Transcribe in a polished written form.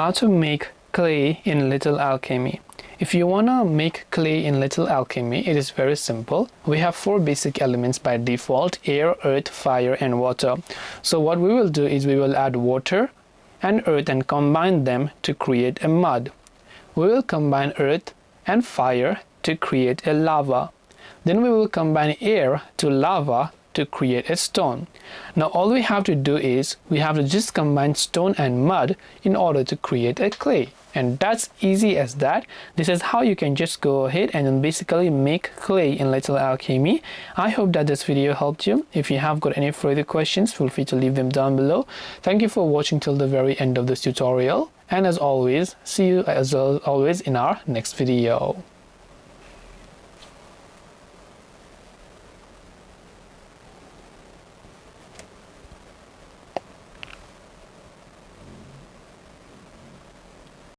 how to make clay in Little Alchemy. If you want to make clay in Little Alchemy, it is very simple. We have 4 basic elements by default: air, earth, fire, and water. So what we will do is we will add water and earth and combine them to create a mud. We will combine earth and fire to create a lava. Then we will combine air to lava to create a stone. Now all we have to do is we have to just combine stone and mud in order to create a clay. And that's easy as that. This is how you can just go ahead and then basically make clay in Little Alchemy. I hope that this video helped you. If you have got any further questions, feel free to leave them down below. Thank you for watching till the very end of this tutorial. And as always, see you as always in our next video.